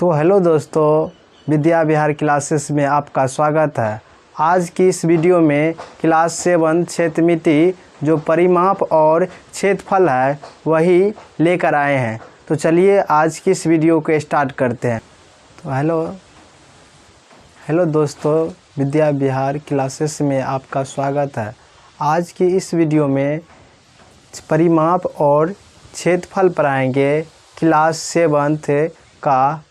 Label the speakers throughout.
Speaker 1: तो हेलो दोस्तों, विद्या विहार क्लासेस में आपका स्वागत है। आज की इस वीडियो में क्लास 7 क्षेत्रमिति जो परिमाप और क्षेत्रफल है वही लेकर आए हैं। तो चलिए आज की इस वीडियो को स्टार्ट करते हैं। तो हेलो दोस्तों, विद्या विहार क्लासेस में आपका स्वागत है। आज की इस वीडियो में परिमाप और क्षेत्रफल पढ़ाएंगे क्लास 7 का।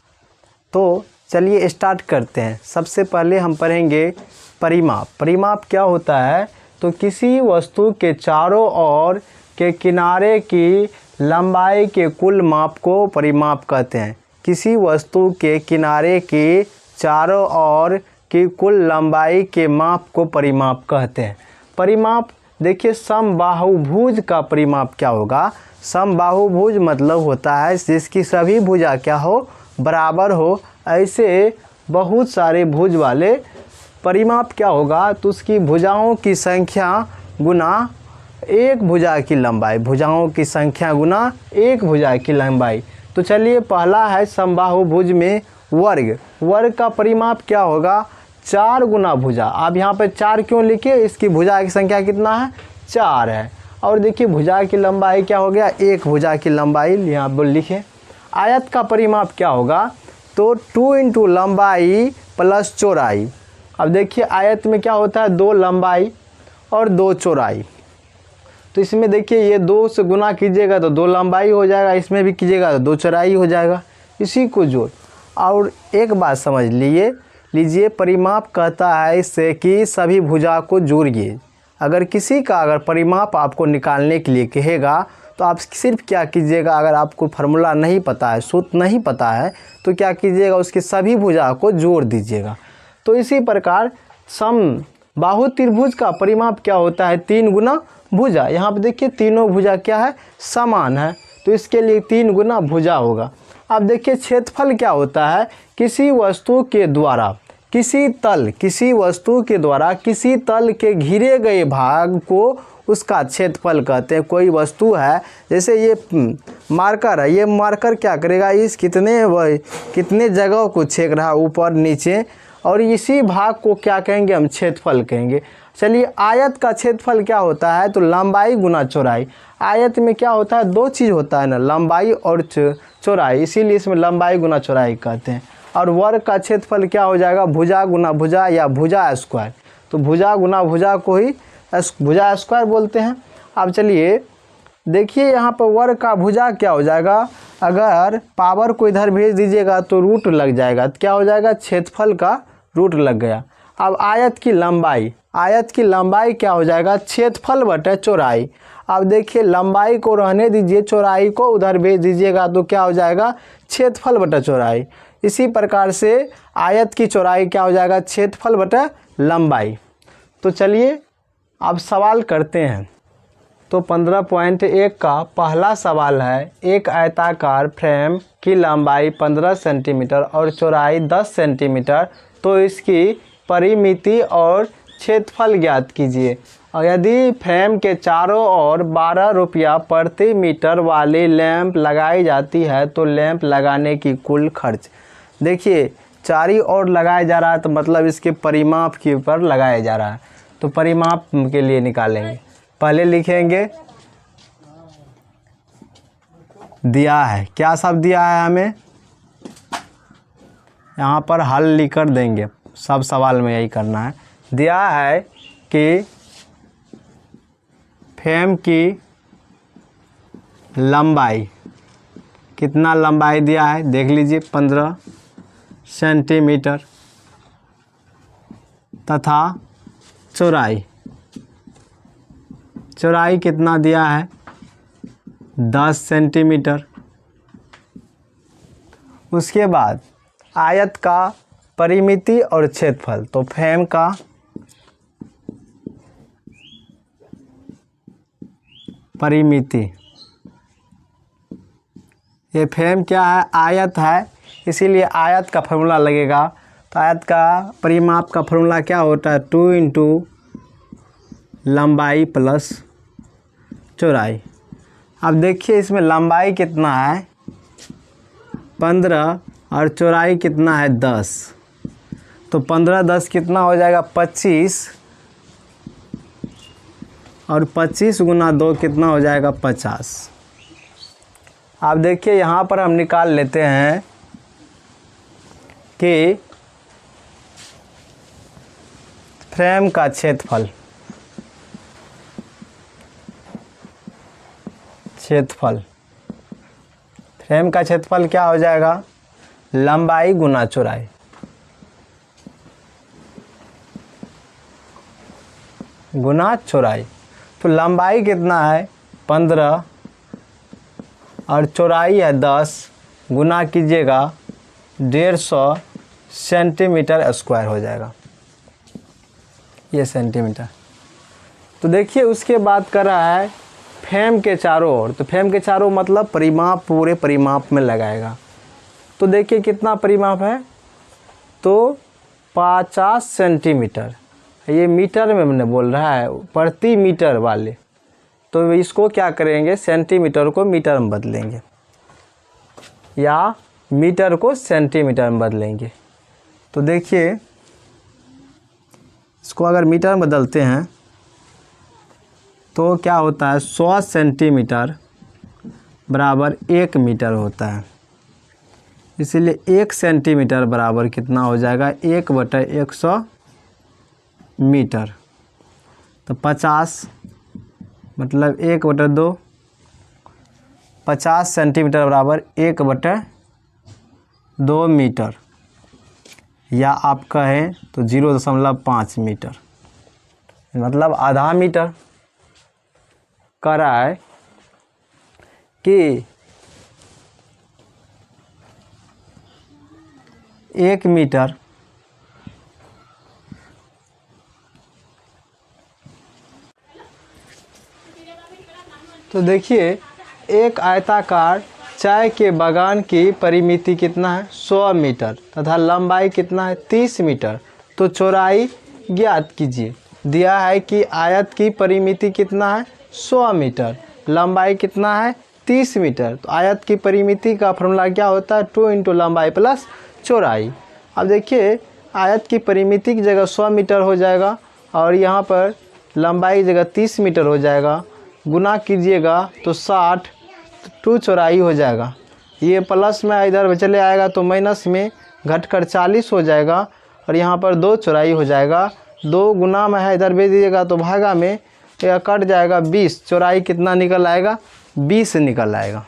Speaker 1: तो चलिए स्टार्ट करते हैं। सबसे पहले हम पढ़ेंगे परिमाप। परिमाप क्या होता है? तो किसी वस्तु के चारों ओर के किनारे की लंबाई के कुल माप को परिमाप कहते हैं। किसी वस्तु के किनारे की चारों ओर की कुल लंबाई के माप को परिमाप कहते हैं। परिमाप देखिए, समबाहुभुज का परिमाप क्या होगा? समबाहुभुज मतलब होता है जिसकी सभी भुजा क्या हो, बराबर हो। ऐसे बहुत सारे भुज वाले परिमाप क्या होगा? तो उसकी भुजाओं की संख्या गुना एक भुजा की लंबाई, भुजाओं की संख्या गुना एक भुजा की लंबाई। तो चलिए, पहला है समबाहुभुज में वर्ग। वर्ग का परिमाप क्या होगा? 4 गुना भुजा। आप यहाँ पर 4 क्यों लिखे? इसकी भुजा की संख्या कितना है? 4 है। और देखिए भुजा की लंबाई क्या हो गया? एक भुजा की लंबाई यहाँ पर लिखे। आयत का परिमाप क्या होगा? तो 2 इंटू लंबाई प्लस चौड़ाई। अब देखिए आयत में क्या होता है? 2 लंबाई और 2 चौड़ाई। तो इसमें देखिए ये 2 से गुना कीजिएगा तो 2 लंबाई हो जाएगा, इसमें भी कीजिएगा तो 2 चौड़ाई हो जाएगा। इसी को जोड़। और एक बात समझ लीजिए परिमाप कहता है इससे कि सभी भुजा को जोड़िए। अगर किसी का अगर परिमाप आपको निकालने के लिए कहेगा तो आप सिर्फ क्या कीजिएगा, अगर आपको फार्मूला नहीं पता है, सूत्र नहीं पता है, तो क्या कीजिएगा, उसके सभी भुजा को जोड़ दीजिएगा। तो इसी प्रकार समबाहु त्रिभुज का परिमाप क्या होता है? 3 गुना भुजा। यहाँ पे देखिए तीनों भुजा क्या है? समान है, तो इसके लिए 3 गुना भुजा होगा। अब देखिए क्षेत्रफल क्या होता है? किसी वस्तु के द्वारा किसी वस्तु के द्वारा किसी तल के घिरे गए भाग को उसका क्षेत्रफल कहते हैं। कोई वस्तु है, जैसे ये मार्कर है, ये मार्कर क्या करेगा? इस कितने जगहों को छेक रहा है, ऊपर नीचे, और इसी भाग को क्या कहेंगे? हम क्षेत्रफल कहेंगे। चलिए, आयत का क्षेत्रफल क्या होता है? तो लंबाई गुना चौड़ाई। आयत में क्या होता है? 2 चीज़ होता है ना, लंबाई और चौड़ाई, इसीलिए इसमें लंबाई गुना चौड़ाई कहते हैं। और वर्ग का क्षेत्रफल क्या हो जाएगा? भुजा गुना भुजा या भुजा स्क्वायर। तो भुजा गुना भुजा को ही भुजा स्क्वायर बोलते हैं। अब चलिए देखिए यहाँ पर वर्ग का भुजा क्या हो जाएगा? अगर पावर को इधर भेज दीजिएगा तो रूट लग जाएगा, तो क्या हो जाएगा? क्षेत्रफल का रूट लग गया। अब आयत की लंबाई क्या हो जाएगा? क्षेत्रफल बटे चौड़ाई। अब देखिए लंबाई को रहने दीजिए, चौड़ाई को उधर भेज दीजिएगा तो क्या हो जाएगा? क्षेत्रफल बटे चौड़ाई। इसी प्रकार से आयत की चौड़ाई क्या हो जाएगा? क्षेत्रफल बटे लंबाई। तो चलिए अब सवाल करते हैं। तो 15.1 का पहला सवाल है, एक आयताकार फ्रेम की लंबाई 15 सेंटीमीटर और चौड़ाई 10 सेंटीमीटर, तो इसकी परिमिति और क्षेत्रफल ज्ञात कीजिए। और यदि फ्रेम के चारों ओर 12 रुपया प्रति मीटर वाली लैंप लगाई जाती है तो लैंप लगाने की कुल खर्च। देखिए चारी ओर लगाया जा रहा है तो मतलब इसके परिमाप के ऊपर लगाया जा रहा है, तो परिमाप के लिए निकालेंगे। पहले लिखेंगे दिया है, क्या सब दिया है हमें, यहाँ पर हल लिख कर देंगे। सब सवाल में यही करना है। दिया है कि फ्रेम की लंबाई, कितना लंबाई दिया है देख लीजिए, 15 सेंटीमीटर, तथा चौड़ाई कितना दिया है? 10 सेंटीमीटर। उसके बाद आयत का परिमिति और क्षेत्रफल। तो फ्रेम का परिमिति, ये फ्रेम क्या है? आयत है, इसीलिए आयत का फॉर्मूला लगेगा। तो आयत का परिमाप का फॉर्मूला क्या होता है? 2 इंटू लंबाई प्लस चौड़ाई। अब देखिए इसमें लंबाई कितना है? 15 और चौड़ाई कितना है 10, तो 15 10 कितना हो जाएगा 25, और 25 गुना 2 कितना हो जाएगा 50। आप देखिए यहाँ पर हम निकाल लेते हैं कि फ्रेम का क्षेत्रफल फ्रेम का क्षेत्रफल क्या हो जाएगा, लंबाई गुना चौड़ाई। गुना चौड़ाई, तो लंबाई कितना है 15 और चौड़ाई है 10, गुना कीजिएगा 150 सेंटीमीटर स्क्वायर हो जाएगा, ये सेंटीमीटर। तो देखिए उसके बाद कर रहा है फ्रेम के चारों ओर, तो फ्रेम के चारों मतलब परिमाप, पूरे परिमाप में लगाएगा। तो देखिए कितना परिमाप है, तो 50 सेंटीमीटर, ये मीटर में मैंने बोल रहा है प्रति मीटर वाले, तो इसको क्या करेंगे सेंटीमीटर को मीटर में बदलेंगे या मीटर को सेंटीमीटर में बदलेंगे। तो देखिए इसको अगर मीटर में बदलते हैं तो क्या होता है 100 सेंटीमीटर बराबर 1 मीटर होता है, इसलिए 1 सेंटीमीटर बराबर कितना हो जाएगा 1/100 मीटर। तो 50 मतलब 1/2, 50 सेंटीमीटर बराबर 1/2 मीटर, या आप कहें तो 0.5 मीटर, मतलब आधा मीटर। कह रहा है कि 1 मीटर तो देखिए एक आयताकार चाय के बागान की परिमिति कितना है 100 मीटर तथा लंबाई कितना है 30 मीटर। तो चौड़ाई ज्ञात कीजिए। दिया है कि आयत की परिमिति कितना है 100 मीटर, लंबाई कितना है 30 मीटर। तो आयत की परिमिति का फॉर्मूला क्या होता है 2 × लंबाई प्लस चौड़ाई। अब देखिए आयत की परिमिति की जगह 100 मीटर हो जाएगा और यहाँ पर लंबाई की जगह 30 मीटर हो जाएगा, गुना कीजिएगा तो 60, 2 चौड़ाई हो जाएगा। ये प्लस में इधर चले आएगा तो माइनस में घटकर 40 हो जाएगा और यहाँ पर 2 चौड़ाई हो जाएगा। 2 गुना में है इधर भेज दीजिएगा तो भागा में यह कट जाएगा 20, चौड़ाई कितना निकल आएगा 20 निकल आएगा।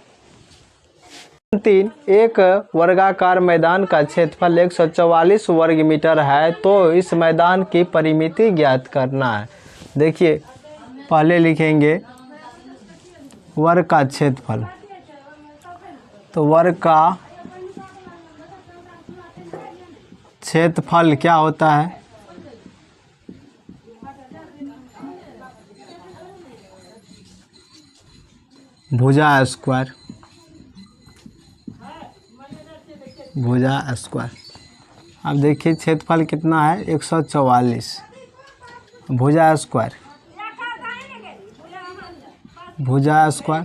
Speaker 1: 3 एक वर्गाकार मैदान का क्षेत्रफल 144 वर्ग मीटर है, तो इस मैदान की परिमिति ज्ञात करना है। देखिए पहले लिखेंगे वर्ग का क्षेत्रफल, तो वर्ग का क्षेत्रफल क्या होता है भुजा स्क्वायर, भुजा स्क्वायर। अब देखिए क्षेत्रफल कितना है 144, भुजा स्क्वायर, भुजा स्क्वायर,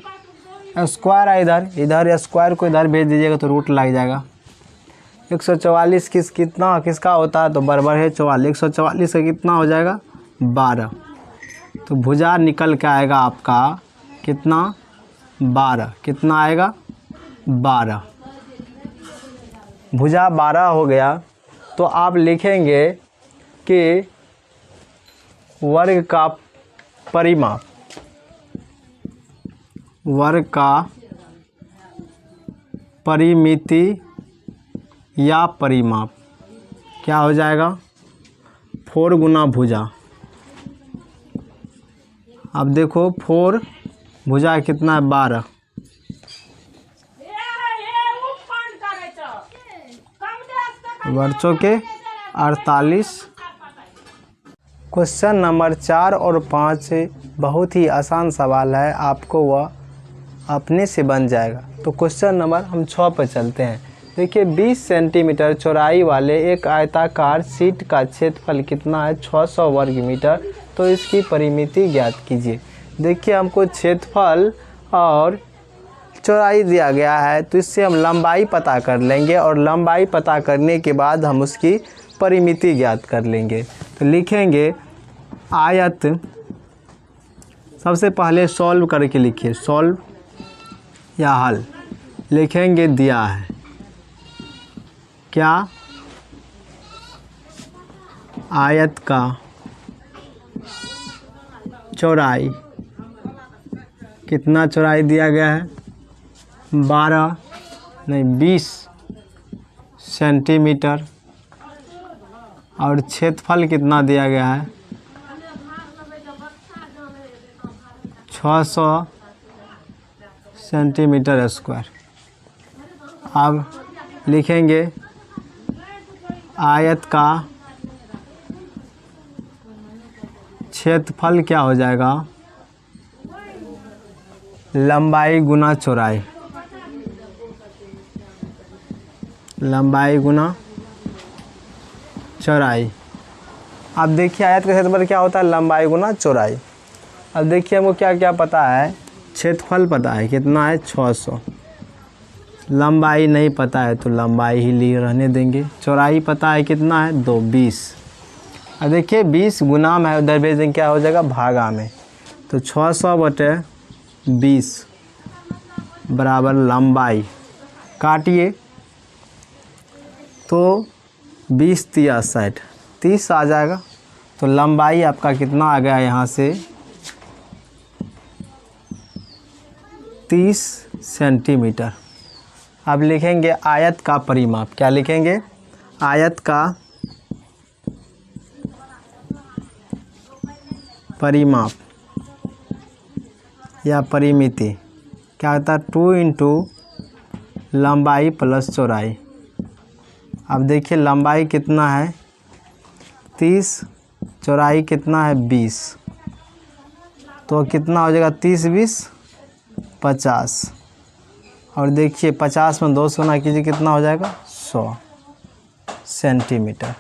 Speaker 1: स्क्वायर है इधर स्क्वायर को इधर भेज दीजिएगा तो रूट लग जाएगा। 144 किसका होता है तो बराबर है 44, 144 का कितना हो जाएगा 12। तो भुजा निकल के आएगा आपका कितना 12, कितना आएगा 12, भुजा 12 हो गया। तो आप लिखेंगे कि वर्ग का परिमाप, वर्ग का परिमिति या परिमाप क्या हो जाएगा 4 गुना भुजा। अब देखो 4 भुजा कितना है 12, वर्षों के 48। क्वेश्चन नंबर 4 और 5 बहुत ही आसान सवाल है, आपको वह अपने से बन जाएगा। तो क्वेश्चन नंबर हम 6 पर चलते हैं। देखिए 20 सेंटीमीटर चौड़ाई वाले एक आयताकार शीट का क्षेत्रफल कितना है 600 वर्ग मीटर, तो इसकी परिमिति ज्ञात कीजिए। देखिए हमको क्षेत्रफल और चौड़ाई दिया गया है, तो इससे हम लंबाई पता कर लेंगे और लंबाई पता करने के बाद हम उसकी परिमिति ज्ञात कर लेंगे। तो लिखेंगे आयत, सबसे पहले सॉल्व करके लिखिए, सॉल्व या हल। लिखेंगे दिया है क्या, आयत का चौड़ाई, कितना चौड़ाई दिया गया है, 20 सेंटीमीटर, और क्षेत्रफल कितना दिया गया है, 600 सेंटीमीटर स्क्वायर। अब लिखेंगे आयत का क्षेत्रफल क्या हो जाएगा, लंबाई गुना चौड़ाई, लंबाई गुना चौड़ाई। अब देखिए आयत का क्षेत्रफल क्या होता है, लंबाई गुना चौड़ाई। अब देखिए हमको क्या क्या पता है, क्षेत्रफल पता है कितना है 600, लंबाई नहीं पता है तो लंबाई ही लिए रहने देंगे, चौड़ाई पता है कितना है 20। अब देखिए 20 गुना में उधर भेज देंगे, क्या हो जाएगा भागा में, तो 600/20 बराबर लंबाई, काटिए तो 20 तिया 60, 30 आ जाएगा। तो लंबाई आपका कितना आ गया यहाँ से 30 सेंटीमीटर। अब लिखेंगे आयत का परिमाप, क्या लिखेंगे, आयत का परिमाप या परिमिति क्या होता है, 2 इंटू लंबाई प्लस चौड़ाई। अब देखिए लंबाई कितना है 30, चौड़ाई कितना है 20, तो कितना हो जाएगा 30×20 50, और देखिए 50 में 2 से गुना कीजिए कितना हो जाएगा 100 सेंटीमीटर।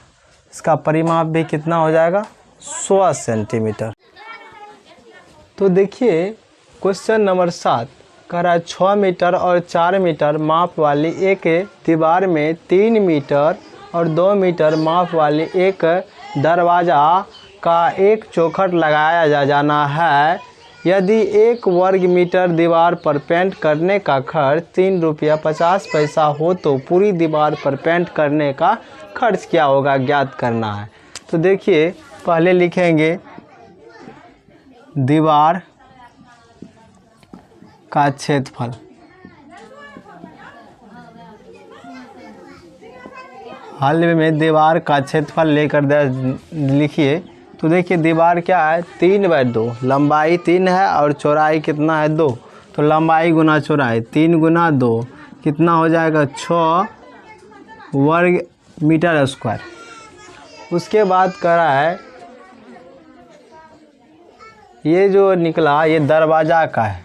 Speaker 1: इसका परिमाप भी कितना हो जाएगा 100 सेंटीमीटर। तो देखिए क्वेश्चन नंबर 7 कह रहा है 6 मीटर और 4 मीटर माप वाली एक दीवार में 3 मीटर और 2 मीटर माप वाली एक दरवाज़ा का एक चौखट लगाया जाना है। यदि 1 वर्ग मीटर दीवार पर पेंट करने का खर्च 3 रुपया 50 पैसा हो तो पूरी दीवार पर पेंट करने का खर्च क्या होगा, ज्ञात करना है। तो देखिए पहले लिखेंगे दीवार का क्षेत्रफल, हल में दीवार का क्षेत्रफल लेकर लिखिए। तो देखिए दीवार क्या है 3/2, लंबाई 3 है और चौड़ाई कितना है 2, तो लंबाई गुना चौड़ाई 3 गुना 2 कितना हो जाएगा 6 वर्ग मीटर स्क्वायर। उसके बाद कह रहा है ये जो निकला ये दरवाज़ा का है,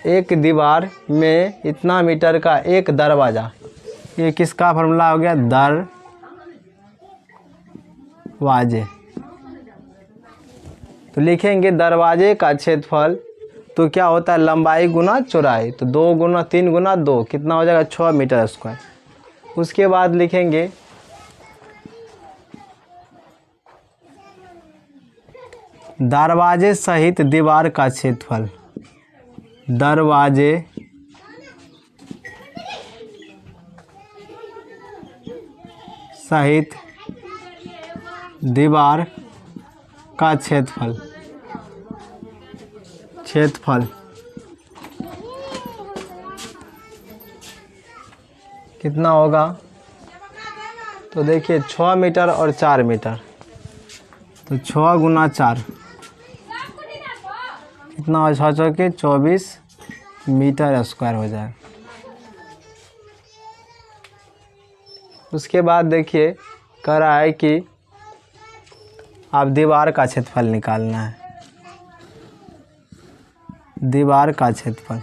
Speaker 1: एक दीवार में इतना मीटर का एक दरवाज़ा, ये किसका फॉर्मूला हो गया दरवाजे। तो लिखेंगे दरवाजे का क्षेत्रफल, तो क्या होता है लंबाई गुना चौड़ाई, तो 2 गुना 3 गुना 2 कितना हो जाएगा 6 मीटर स्क्वायर। उसके बाद लिखेंगे दरवाजे सहित दीवार का क्षेत्रफल, दरवाजे सहित दीवार का क्षेत्रफल, कितना होगा, तो देखिए 6 मीटर और 4 मीटर, तो 6 गुना 4 कितना हो, 6 चौके 24 मीटर स्क्वायर हो जाएगा। उसके बाद देखिए कह रहा है कि आप दीवार का क्षेत्रफल निकालना है, दीवार का क्षेत्रफल,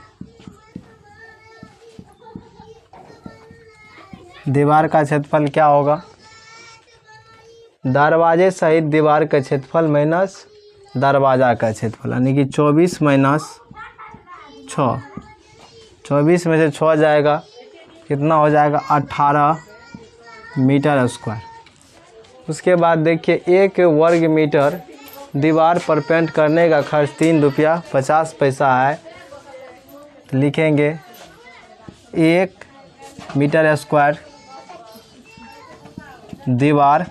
Speaker 1: दीवार का क्षेत्रफल क्या होगा, दरवाजे सहित दीवार का क्षेत्रफल माइनस दरवाज़ा का क्षेत्रफल, यानी कि 24 - 6 24 में से 6 जाएगा, कितना हो जाएगा 18 मीटर स्क्वायर। उसके बाद देखिए 1 वर्ग मीटर दीवार पर पेंट करने का खर्च 3 रुपया 50 पैसा है। तो लिखेंगे 1 मीटर स्क्वायर दीवार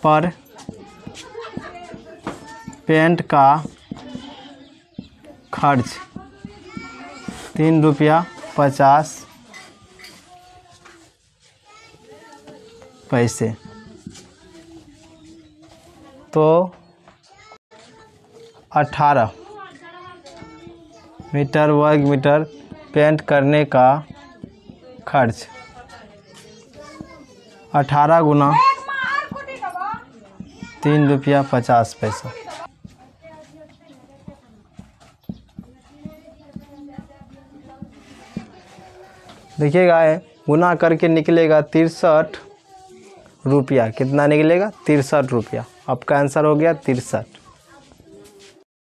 Speaker 1: पर पेंट का खर्च 3 रुपया 50 पैसे। तो 18 मीटर वर्ग मीटर पेंट करने का खर्च 18 गुना 3 रुपया 50 पैसा। देखिएगा गुना करके निकलेगा 63 रुपया। कितना निकलेगा 63 रुपया। आपका आंसर हो गया 63।